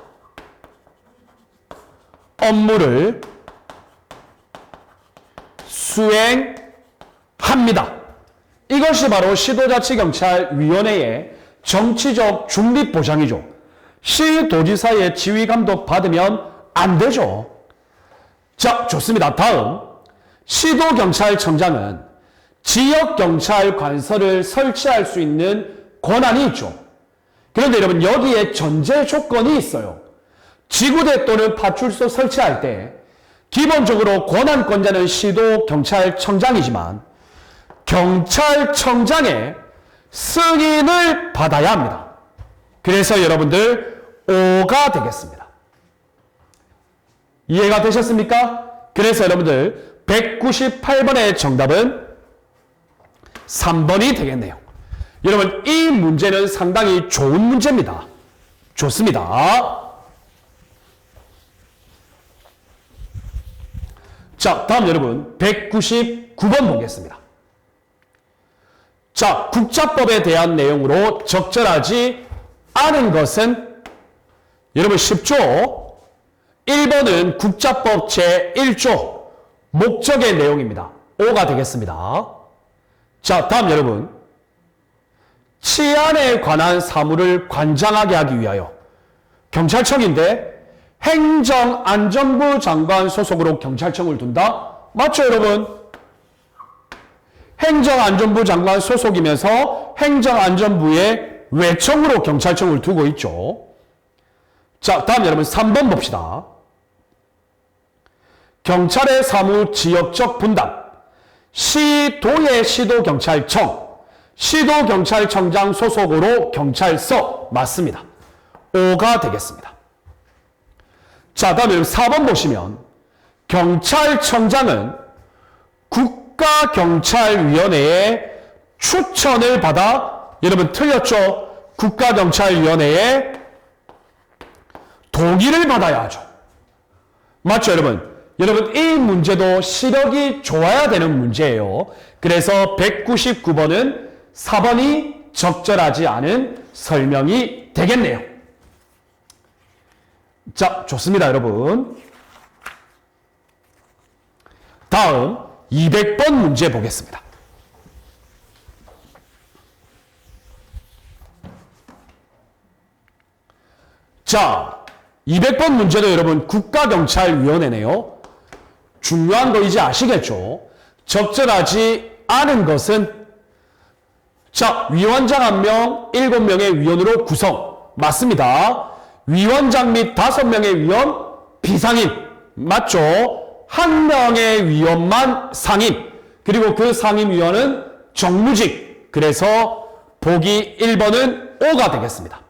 업무를 수행합니다. 이것이 바로 시도자치경찰위원회의 정치적 중립 보장이죠. 시도지사의 지휘감독 받으면 안 되죠. 자, 좋습니다. 다음, 시도경찰청장은 지역경찰관서를 설치할 수 있는 권한이 있죠. 그런데 여러분, 여기에 전제 조건이 있어요. 지구대 또는 파출소 설치할 때 기본적으로 권한권자는 시도경찰청장이지만 경찰청장의 승인을 받아야 합니다. 그래서 여러분들 O가 되겠습니다. 이해가 되셨습니까? 그래서 여러분들 198번의 정답은 3번이 되겠네요. 여러분, 이 문제는 상당히 좋은 문제입니다. 좋습니다. 자, 다음 여러분 199번 보겠습니다. 자, 국자법에 대한 내용으로 적절하지 않은 것은 여러분 쉽죠? 1번은 국자법 제1조 목적의 내용입니다. O가 되겠습니다. 자, 다음 여러분, 치안에 관한 사무를 관장하게 하기 위하여 경찰청인데 행정안전부 장관 소속으로 경찰청을 둔다? 맞죠, 여러분? 행정안전부 장관 소속이면서 행정안전부의 외청으로 경찰청을 두고 있죠. 자, 다음 여러분 3번 봅시다. 경찰의 사무 지역적 분단, 시도의 시도경찰청, 시도경찰청장 소속으로 경찰서 맞습니다. O가 되겠습니다. 자, 다음에 4번 보시면 경찰청장은 국가경찰위원회의 추천을 받아, 여러분 틀렸죠? 국가경찰위원회의 동의를 받아야 하죠. 맞죠, 여러분? 여러분, 이 문제도 시력이 좋아야 되는 문제예요. 그래서 199번은 4번이 적절하지 않은 설명이 되겠네요. 자, 좋습니다, 여러분. 다음 200번 문제 보겠습니다. 자, 200번 문제도 여러분 국가경찰위원회네요. 중요한 거 이제 아시겠죠? 적절하지 않은 것은, 자, 위원장 1명, 7명의 위원으로 구성. 맞습니다. 위원장 및 5명의 위원, 비상임. 맞죠? 1명의 위원만 상임. 그리고 그 상임위원은 정무직. 그래서 보기 1번은 O가 되겠습니다.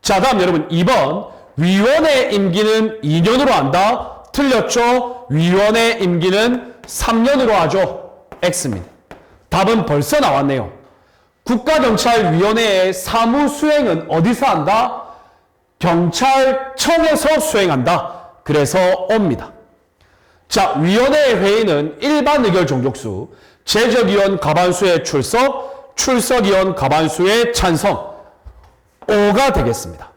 자, 다음 여러분 2번. 위원의 임기는 2년으로 한다. 틀렸죠? 위원의 임기는 3년으로 하죠. X입니다. 답은 벌써 나왔네요. 국가경찰위원회의 사무 수행은 어디서 한다? 경찰청에서 수행한다. 그래서 O입니다. 자, 위원회 회의는 일반 의결 종족수, 제적위원 과반수의 출석, 출석위원 과반수의 찬성. O가 되겠습니다.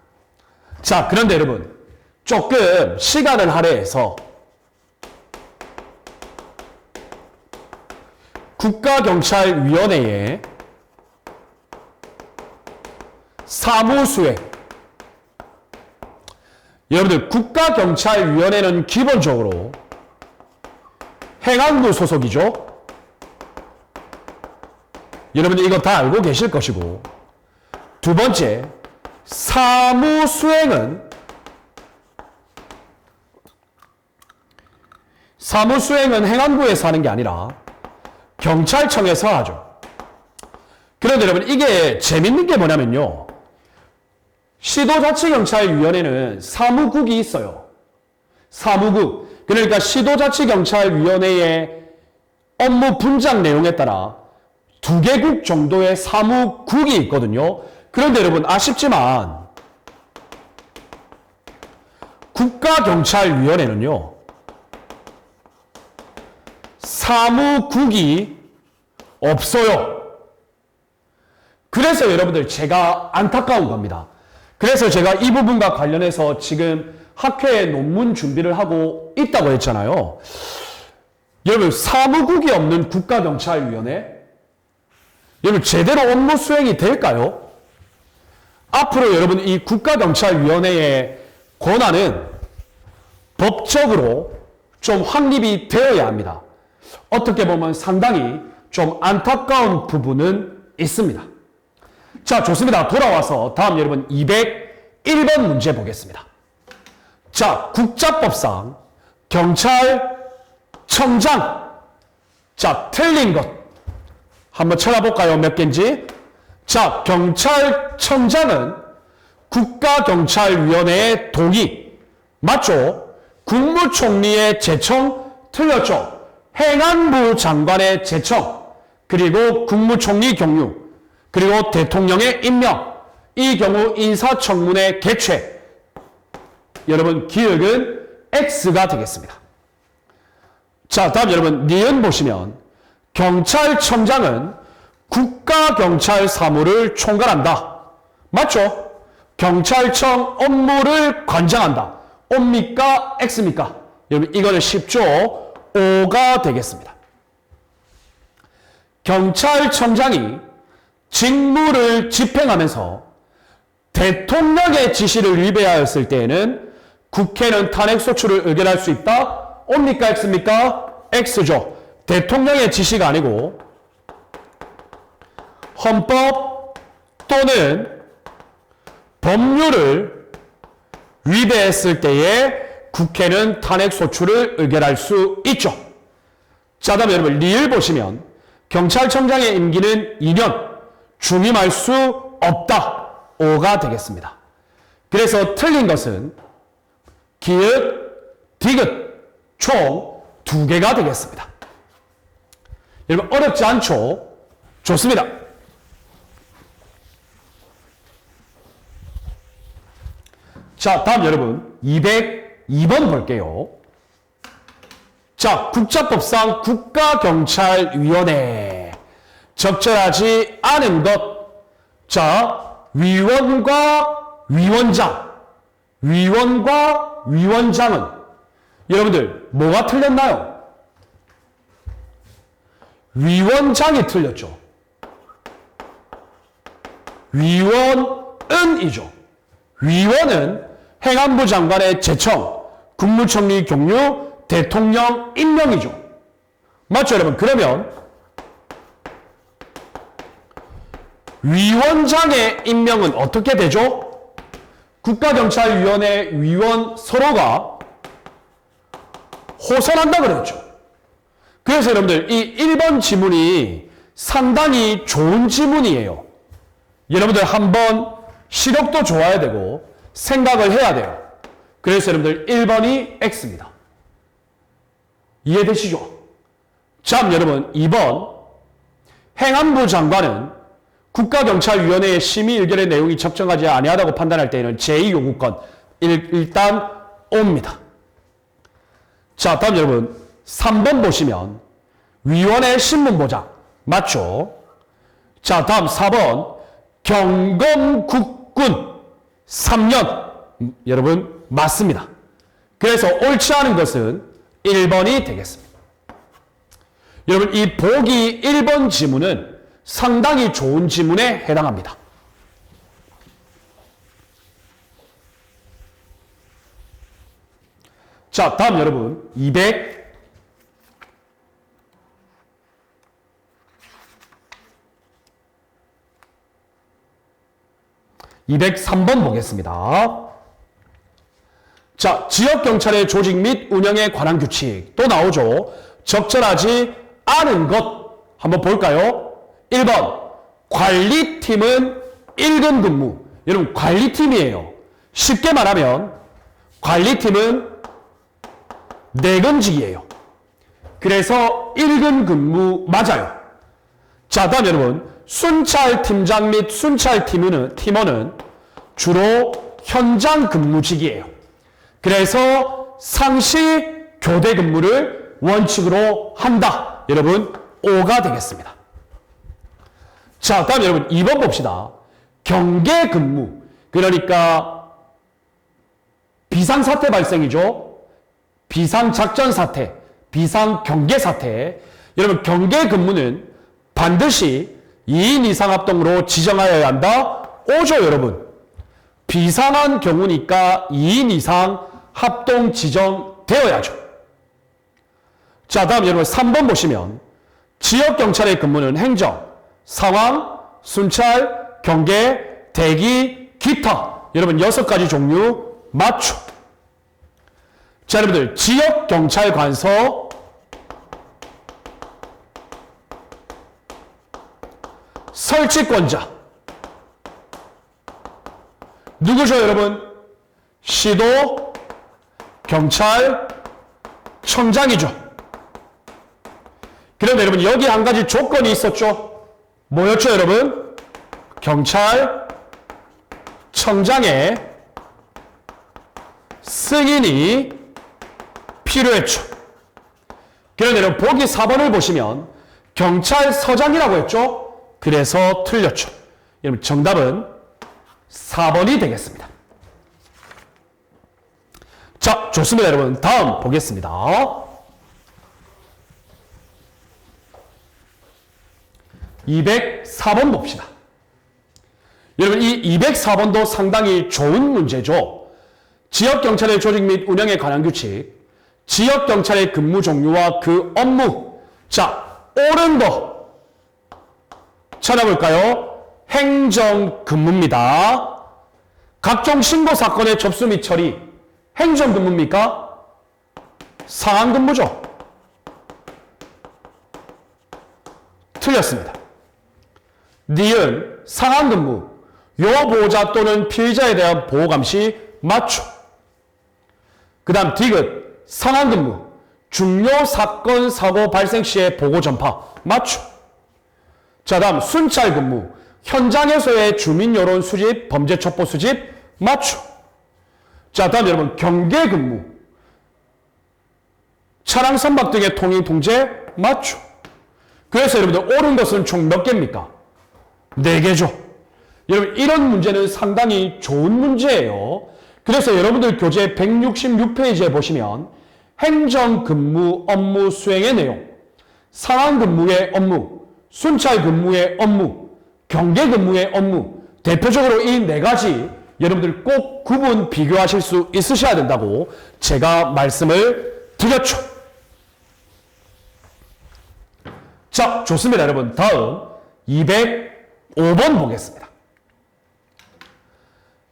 자, 그런데 여러분 조금 시간을 할애해서 국가경찰위원회의 사무수행, 여러분들 국가경찰위원회는 기본적으로 행안부 소속이죠. 여러분들 이거 다 알고 계실 것이고, 두 번째 사무수행은 행안부에서 하는 게 아니라 경찰청에서 하죠. 그런데 여러분 이게 재밌는 게 뭐냐면요. 시도자치경찰위원회는 사무국이 있어요. 사무국. 그러니까 시도자치경찰위원회의 업무 분장 내용에 따라 2개국 정도의 사무국이 있거든요. 그런데 여러분 아쉽지만 국가경찰위원회는요. 사무국이 없어요. 그래서 여러분들 제가 안타까운 겁니다. 그래서 제가 이 부분과 관련해서 지금 학회에 논문 준비를 하고 있다고 했잖아요. 여러분 사무국이 없는 국가경찰위원회? 여러분 제대로 업무 수행이 될까요? 앞으로 여러분 이 국가경찰위원회의 권한은 법적으로 좀 확립이 되어야 합니다. 어떻게 보면 상당히 좀 안타까운 부분은 있습니다. 자, 좋습니다. 돌아와서 다음 여러분 201번 문제 보겠습니다. 자, 국자법상 경찰청장. 자, 틀린 것 한번 찾아볼까요? 몇 개인지. 자, 경찰청장은 국가경찰위원회의 동의. 맞죠? 국무총리의 제청. 틀렸죠? 행안부 장관의 제청. 그리고 국무총리 경유. 그리고 대통령의 임명. 이 경우 인사청문회 개최. 여러분 기억은 X가 되겠습니다. 자, 다음 여러분 니은 보시면 경찰청장은 국가경찰 사무를 총괄한다. 맞죠? 경찰청 업무를 관장한다. O입니까? X입니까? 여러분 이거는 쉽죠? O가 되겠습니다. 경찰청장이 직무를 집행하면서 대통령의 지시를 위배하였을 때에는 국회는 탄핵소추를 의결할 수 있다. O입니까? X입니까? X죠. 대통령의 지시가 아니고 헌법 또는 법률을 위배했을 때에 국회는 탄핵소추를 의결할 수 있죠. 자, 다음 여러분 리을 보시면 경찰청장의 임기는 2년, 중임할 수 없다. O가 되겠습니다. 그래서 틀린 것은 기읍, 디귿 총 2개가 되겠습니다. 여러분 어렵지 않죠? 좋습니다. 자, 다음 여러분 202번 볼게요. 자, 국자법상 국가경찰위원회 적절하지 않은 것. 자, 위원과 위원장. 위원과 위원장은 여러분들 뭐가 틀렸나요? 위원장이 틀렸죠. 위원은이죠. 위원은 행안부 장관의 제청, 국무총리 경유, 대통령 임명이죠. 맞죠, 여러분? 그러면 위원장의 임명은 어떻게 되죠? 국가경찰위원회 위원 서로가 호선한다 그랬죠. 그래서 여러분들 이 1번 지문이 상당히 좋은 지문이에요. 여러분들 한번 시력도 좋아야 되고 생각을 해야 돼요. 그래서 여러분들 1번이 X입니다. 이해되시죠? 자, 여러분 2번 행안부 장관은 국가경찰위원회의 심의 의결의 내용이 적정하지 아니하다고 판단할 때에는 제2요구권 일단 O입니다. 자, 다음 여러분 3번 보시면 위원회 신문보장 맞죠? 자, 다음 4번 경검국군 3년 여러분 맞습니다. 그래서 옳지 않은 것은 1번이 되겠습니다. 여러분 이 보기 1번 지문은 상당히 좋은 지문에 해당합니다. 자, 다음 여러분 203번 보겠습니다. 자, 지역경찰의 조직 및 운영에 관한 규칙 또 나오죠. 적절하지 않은 것 한번 볼까요? 1번 관리팀은 1근 근무. 여러분 관리팀이에요. 쉽게 말하면 관리팀은 4근직이에요. 그래서 1근 근무 맞아요. 자, 다음 여러분 순찰팀장 및 순찰팀원은 주로 현장 근무직이에요. 그래서 상시 교대 근무를 원칙으로 한다. 여러분 5가 되겠습니다. 자, 다음 여러분 2번 봅시다. 경계 근무. 그러니까 비상사태 발생이죠. 비상작전사태, 비상경계사태. 여러분 경계 근무는 반드시 2인 이상 합동으로 지정하여야 한다. 5죠 여러분. 비상한 경우니까 2인 이상 합동 지정되어야죠. 자, 다음 여러분 3번 보시면 지역경찰의 근무는 행정, 상황, 순찰, 경계, 대기, 기타. 여러분 6가지 종류 맞죠? 자, 여러분들 지역경찰관서 설치권자 누구죠 여러분? 시도 경찰청장이죠. 그런데 여러분 여기 한 가지 조건이 있었죠. 뭐였죠 여러분? 경찰청장의 승인이 필요했죠. 그런데 여러분 보기 4번을 보시면 경찰서장이라고 했죠. 그래서 틀렸죠. 여러분 정답은 4번이 되겠습니다. 자, 좋습니다 여러분. 다음 보겠습니다. 204번 봅시다. 여러분 이 204번도 상당히 좋은 문제죠. 지역경찰의 조직 및 운영에 관한 규칙, 지역경찰의 근무 종류와 그 업무. 자, 옳은 거 찾아볼까요? 행정근무입니다. 각종 신고사건의 접수 및 처리, 행정근무입니까? 상한근무죠. 틀렸습니다. 니은 상한근무, 요보호자 또는 피의자에 대한 보호감시 맞죠. 그 다음 디귿 상한근무, 중요 사건 사고 발생 시의 보고 전파 맞죠. 자, 다음 순찰근무, 현장에서의 주민 여론 수집, 범죄 첩보 수집 맞죠. 자, 다음 여러분 경계근무, 차량 선박 등의 통행 통제 맞죠. 그래서 여러분들 옳은 것은 총 몇 개입니까? 4개죠. 여러분 이런 문제는 상당히 좋은 문제예요. 그래서 여러분들 교재 166페이지에 보시면 행정근무 업무 수행의 내용, 상한근무의 업무, 순찰근무의 업무, 경계근무의 업무, 대표적으로 이 4가지 여러분들 꼭 구분 비교하실 수 있으셔야 된다고 제가 말씀을 드렸죠. 자, 좋습니다 여러분. 다음 205번 보겠습니다.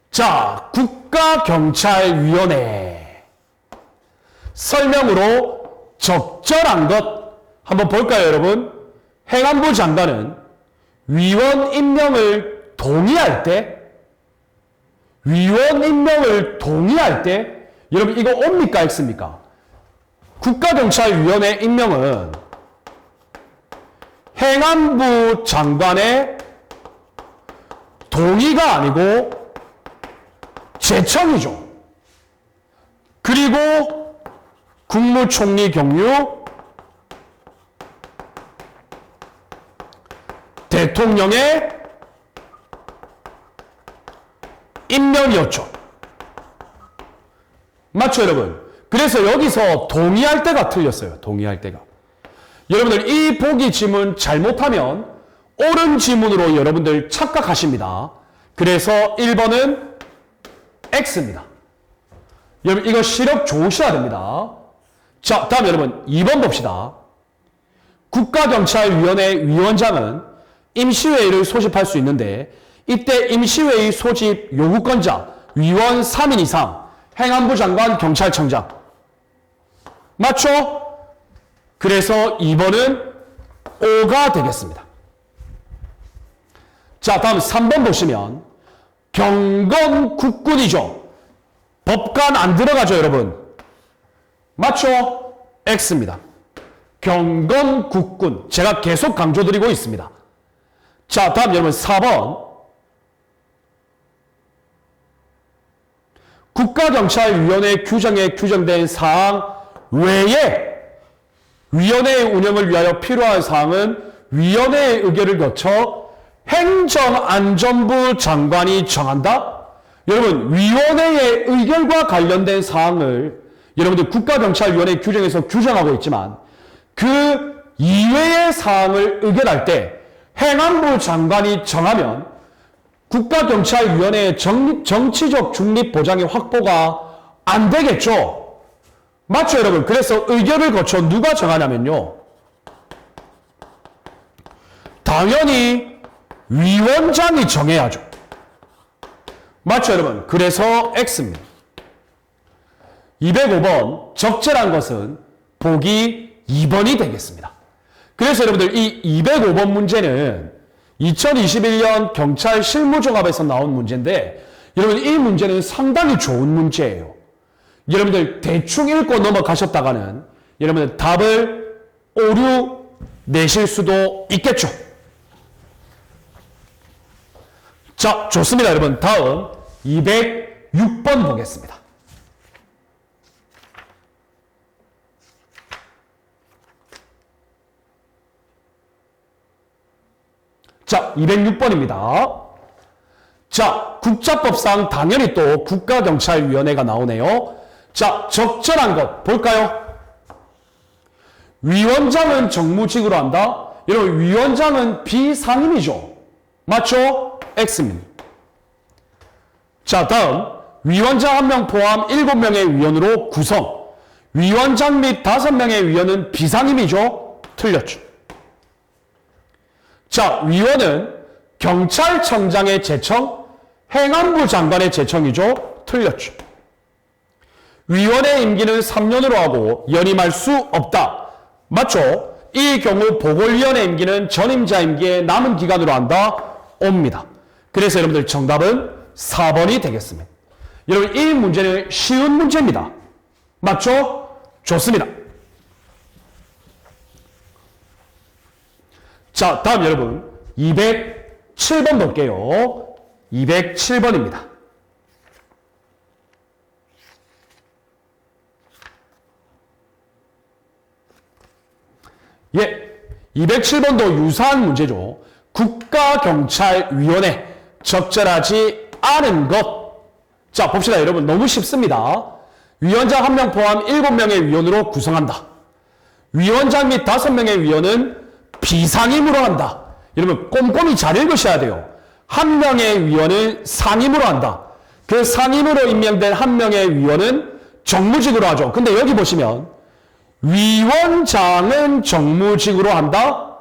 자, 국가경찰위원회 설명으로 적절한 것 한번 볼까요 여러분? 행안부 장관은 위원 임명을 동의할 때 여러분 이거 옵니까 X입니까? 국가경찰위원회 임명은 행안부 장관의 동의가 아니고 제청이죠. 그리고 국무총리 경유, 대통령의 임명이었죠. 맞죠 여러분? 그래서 여기서 동의할 때가 틀렸어요. 동의할 때가. 여러분들 이 보기 지문 잘못하면 옳은 지문으로 여러분들 착각하십니다. 그래서 1번은 X입니다. 여러분 이거 시력 좋으셔야 됩니다. 자, 다음 여러분 2번 봅시다. 국가경찰위원회 위원장은 임시회의를 소집할 수 있는데 이때 임시회의 소집 요구권자 위원 3인 이상 행안부 장관 경찰청장 맞죠? 그래서 2번은 5가 되겠습니다. 자, 다음 3번 보시면 경건 국군이죠. 법관 안 들어가죠, 여러분. 맞죠? X입니다. 경건 국군. 제가 계속 강조드리고 있습니다. 자, 다음 여러분 4번. 국가경찰위원회 규정에 규정된 사항 외에 위원회의 운영을 위하여 필요한 사항은 위원회의 의결을 거쳐 행정안전부 장관이 정한다? 여러분, 위원회의 의결과 관련된 사항을 여러분들 국가경찰위원회 규정에서 규정하고 있지만 그 이외의 사항을 의결할 때 행안부 장관이 정하면 국가경찰위원회의 정치적 중립 보장의 확보가 안 되겠죠. 맞죠, 여러분? 그래서 의결을 거쳐 누가 정하냐면요. 당연히 위원장이 정해야죠. 맞죠, 여러분? 그래서 X입니다. 205번 적절한 것은 보기 2번이 되겠습니다. 그래서 여러분들 이 205번 문제는 2021년 경찰 실무종합에서 나온 문제인데 여러분 이 문제는 상당히 좋은 문제예요. 여러분들 대충 읽고 넘어가셨다가는 여러분들 답을 오류 내실 수도 있겠죠. 자, 좋습니다. 여러분 다음 206번 보겠습니다. 자, 206번입니다. 자, 국자법상 당연히 또 국가경찰위원회가 나오네요. 자, 적절한 것 볼까요? 위원장은 정무직으로 한다. 여러분, 위원장은 비상임이죠. 맞죠? X입니다. 자, 다음 위원장 1명 포함 7명의 위원으로 구성. 위원장 및 5명의 위원은 비상임이죠. 틀렸죠. 자, 위원은 경찰청장의 제청, 행안부 장관의 제청이죠. 틀렸죠. 위원의 임기는 3년으로 하고 연임할 수 없다. 맞죠? 이 경우 보궐위원회 임기는 전임자 임기의 남은 기간으로 한다. 옵니다. 그래서 여러분들 정답은 4번이 되겠습니다. 여러분 이 문제는 쉬운 문제입니다. 맞죠? 좋습니다. 자, 다음 여러분 207번 볼게요. 207번입니다. 예, 207번도 유사한 문제죠. 국가경찰위원회 적절하지 않은 것. 자, 봅시다. 여러분 너무 쉽습니다. 위원장 1명 포함 7명의 위원으로 구성한다. 위원장 및 5명의 위원은 비상임으로 한다. 여러분 꼼꼼히 잘 읽으셔야 돼요. 1명의 위원은 상임으로 한다. 그 상임으로 임명된 1명의 위원은 정무직으로 하죠. 근데 여기 보시면 위원장은 정무직으로 한다?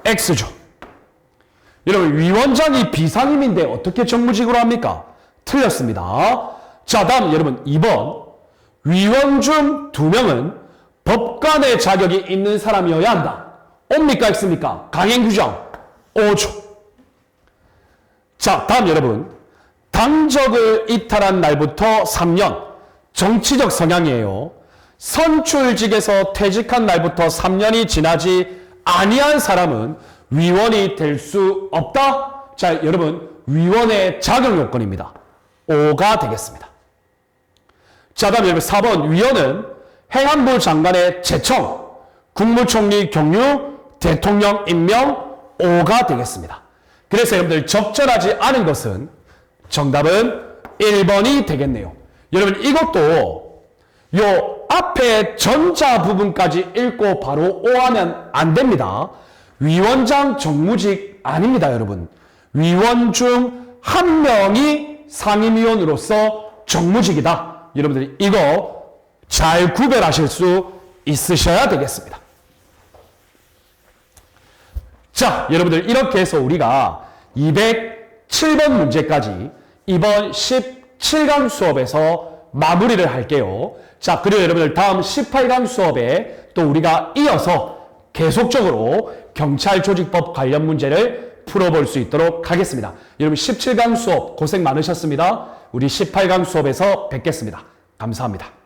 X죠. 여러분 위원장이 비상임인데 어떻게 정무직으로 합니까? 틀렸습니다. 자, 다음 여러분 2번 위원 중 2명은 법관의 자격이 있는 사람이어야 한다. 옵니까 X입니까? 강행규정 O죠. 자, 다음 여러분 당적을 이탈한 날부터 3년 정치적 성향이에요. 선출직에서 퇴직한 날부터 3년이 지나지 아니한 사람은 위원이 될 수 없다. 자, 여러분 위원의 자격 요건입니다. 5가 되겠습니다. 자, 다음 여러분 4번 위원은 행안부 장관의 제청, 국무총리 경유, 대통령 임명 5가 되겠습니다. 그래서 여러분들 적절하지 않은 것은 정답은 1번이 되겠네요. 여러분 이것도 요 앞에 전자 부분까지 읽고 바로 오하면 안 됩니다. 위원장 정무직 아닙니다, 여러분. 위원 중 1명이 상임위원으로서 정무직이다. 여러분들이 이거 잘 구별하실 수 있으셔야 되겠습니다. 자, 여러분들 이렇게 해서 우리가 207번 문제까지 이번 17강 수업에서 마무리를 할게요. 자, 그리고 여러분들 다음 18강 수업에 또 우리가 이어서 계속적으로 경찰조직법 관련 문제를 풀어볼 수 있도록 하겠습니다. 여러분 17강 수업 고생 많으셨습니다. 우리 18강 수업에서 뵙겠습니다. 감사합니다.